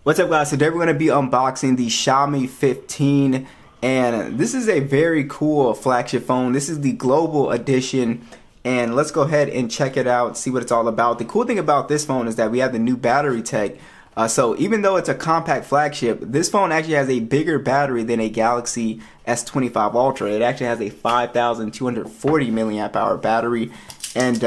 What's up, guys? Today we're going to be unboxing the Xiaomi 15, and this is a very cool flagship phone. This is the global edition, and let's go ahead and check it out, see what it's all about. The cool thing about this phone is that we have the new battery tech. So even though it's a compact flagship, this phone actually has a bigger battery than a Galaxy S25 Ultra. It actually has a 5,240 milliamp hour battery, and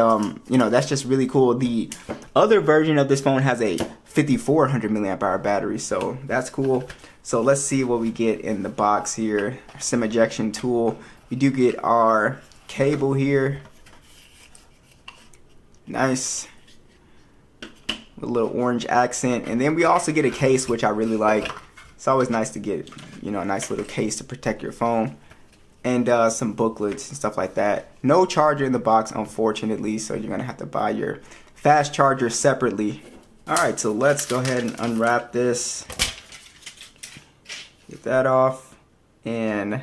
you know, that's just really cool. The other version of this phone has a 5,400 milliamp hour battery, so that's cool. So let's see what we get in the box here. SIM ejection tool. We do get our cable here. Nice. With a little orange accent, and then we also get a case, which I really like. It's always nice to get, you know, a nice little case to protect your phone, and some booklets and stuff like that. No charger in the box, unfortunately, so you're gonna have to buy your fast charger separately. Alright, so let's go ahead and unwrap this. Get that off, and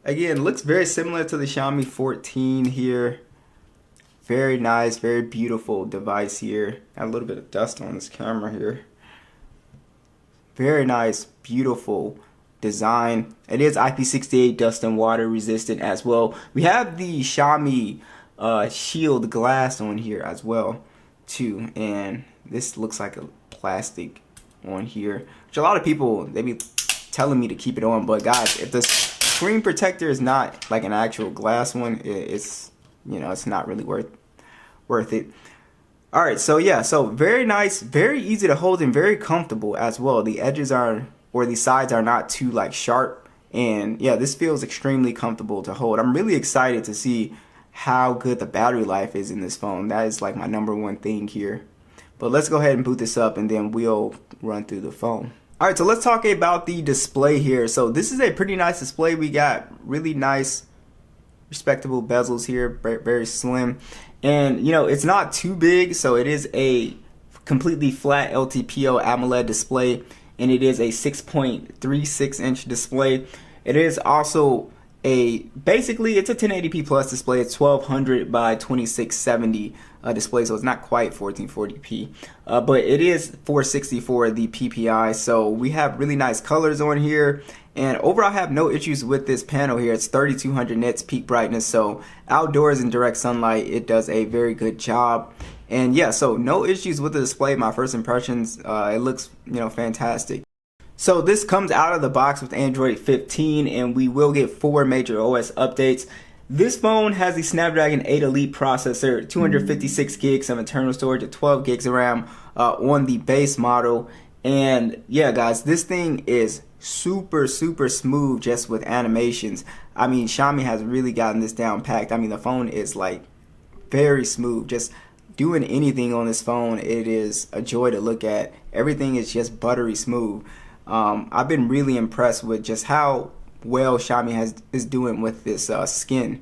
again, looks very similar to the Xiaomi 14 here. Very nice, very beautiful device here. Got a little bit of dust on this camera here. Very nice, beautiful design. It is IP68 dust and water resistant as well. We have the Xiaomi shield glass on here as well too, and this looks like a plastic on here, which a lot of people, they be telling me to keep it on, but guys, if the screen protector is not like an actual glass one, it's, you know, it's not really worth it. All right, so yeah, so very nice, very easy to hold, and very comfortable as well. The edges are, or the sides are not too like sharp, and yeah, this feels extremely comfortable to hold. I'm really excited to see how good the battery life is in this phone. That is like my #1 thing here. But let's go ahead and boot this up, and then we'll run through the phone. All right, so let's talk about the display here. So this is a pretty nice display. We got really nice, respectable bezels here, very slim. And you know, it's not too big, so it is a completely flat LTPO AMOLED display, and it is a 6.36 inch display. It is also basically it's a 1080p plus display. It's 1200 by 2670 display, so it's not quite 1440p, but it is 460 for the PPI. So we have really nice colors on here, and overall I have no issues with this panel here. It's 3200 nits peak brightness, so outdoors in direct sunlight it does a very good job. And yeah, so no issues with the display. My first impressions, it looks, you know, fantastic. So this comes out of the box with Android 15, and we will get 4 major OS updates. This phone has the Snapdragon 8 Elite processor, 256 gigs of internal storage, and 12 gigs of RAM on the base model. And yeah, guys, this thing is super smooth just with animations. I mean, Xiaomi has really gotten this down packed. I mean, the phone is like very smooth. Just doing anything on this phone, it is a joy to look at. Everything is just buttery smooth. I've been really impressed with just how well Xiaomi is doing with this skin.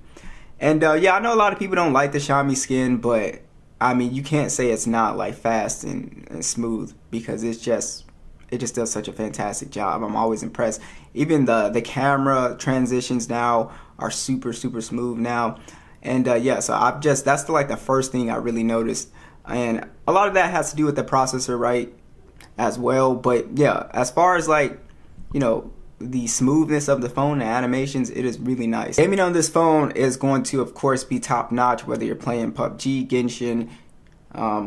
And yeah, I know a lot of people don't like the Xiaomi skin, but I mean, you can't say it's not like fast and smooth, because it just does such a fantastic job. I'm always impressed. Even the camera transitions now are super smooth now. And yeah, so that's like the first thing I really noticed, and a lot of that has to do with the processor, right, as well. But yeah, as far as like, you know, the smoothness of the phone and animations, it is really nice. Gaming on this phone is going to, of course, be top notch, whether you're playing PUBG, Genshin,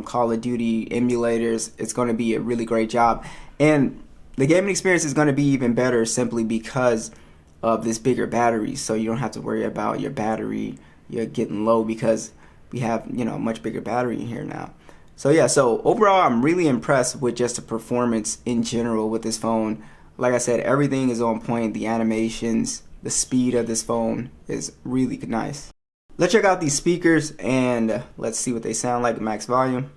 Call of Duty, emulators. It's going to be a really great job, and the gaming experience is going to be even better simply because of this bigger battery. So you don't have to worry about your battery getting low, because we have, you know, a much bigger battery in here now. So yeah, so overall I'm really impressed with just the performance in general with this phone. Like I said, everything is on point. The animations, the speed of this phone is really nice. Let's check out these speakers, and let's see what they sound like at max volume.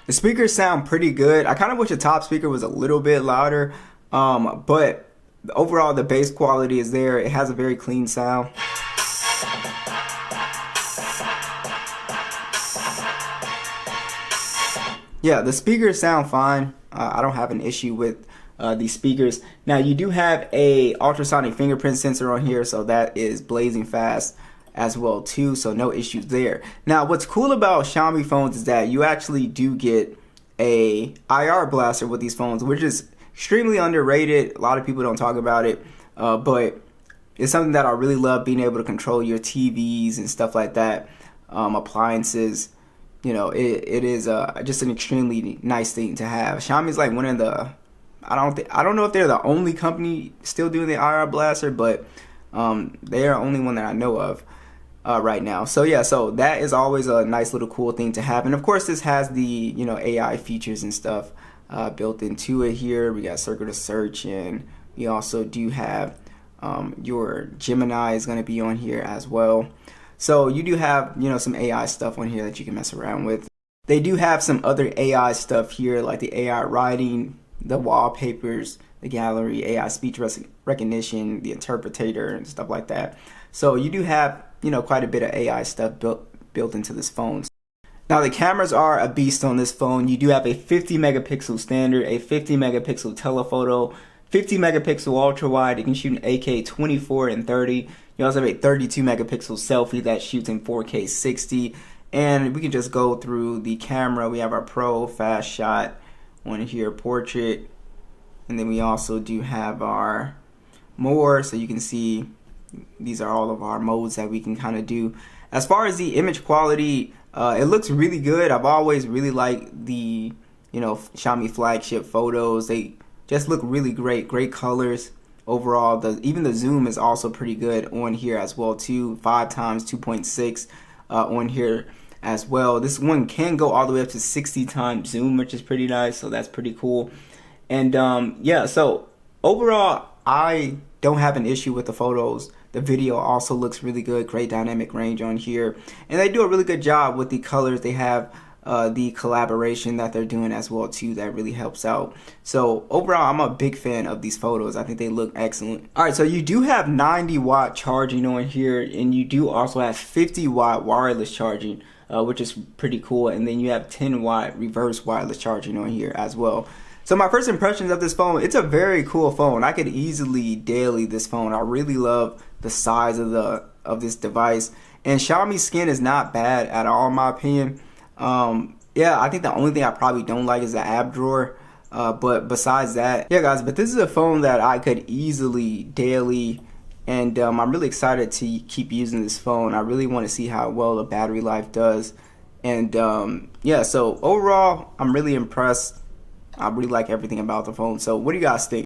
The speakers sound pretty good. I kind of wish the top speaker was a little bit louder, but overall the bass quality is there. It has a very clean sound. Yeah, the speakers sound fine. I don't have an issue with these speakers. Now you do have a ultrasonic fingerprint sensor on here, so that is blazing fast as well too, so no issues there. Now what's cool about Xiaomi phones is that you actually do get a IR blaster with these phones, which is extremely underrated. A lot of people don't talk about it, but it's something that I really love, being able to control your TVs and stuff like that, appliances. You know, it is just an extremely nice thing to have. Xiaomi's like one of the, I don't know if they're the only company still doing the IR blaster, but they are only one that I know of right now. So yeah, so that is always a nice little cool thing to have. And of course this has the, you know, AI features and stuff built into it here. We got circular search, and we also do have your Gemini is going to be on here as well. So you do have, you know, some AI stuff on here that you can mess around with. They do have some other AI stuff here, like the AI writing, the wallpapers, the gallery, AI speech recognition, the interpreter, and stuff like that. So you do have, you know, quite a bit of AI stuff built into this phone. Now the cameras are a beast on this phone. You do have a 50 megapixel standard, a 50 megapixel telephoto, 50 megapixel ultra wide. You can shoot an 8K 24 and 30. You also have a 32 megapixel selfie that shoots in 4K 60. And we can just go through the camera. We have our pro, fast shot on here, portrait. And then we also do have our more, so you can see these are all of our modes that we can kind of do. As far as the image quality, it looks really good. I've always really liked the, you know, Xiaomi flagship photos. They just look really great colors overall. Even the zoom is also pretty good on here as well too. 5 times 2.6 on here as well. This one can go all the way up to 60 times zoom, which is pretty nice, so that's pretty cool. And yeah, so overall I don't have an issue with the photos. The video also looks really good, great dynamic range on here, and they do a really good job with the colors. They have the collaboration that they're doing as well too, that really helps out. So overall I'm a big fan of these photos. I think they look excellent. Alright, so you do have 90-watt charging on here, and you do also have 50-watt wireless charging, which is pretty cool, and then you have 10-watt reverse wireless charging on here as well. So my first impressions of this phone, it's a very cool phone. I could easily daily this phone. I really love the size of this device, and Xiaomi's skin is not bad at all in my opinion. Yeah, I think the only thing I probably don't like is the app drawer, but besides that, yeah guys, but this is a phone that I could easily daily, and I'm really excited to keep using this phone. I really want to see how well the battery life does, and yeah, so overall I'm really impressed. I really like everything about the phone. So what do you guys think?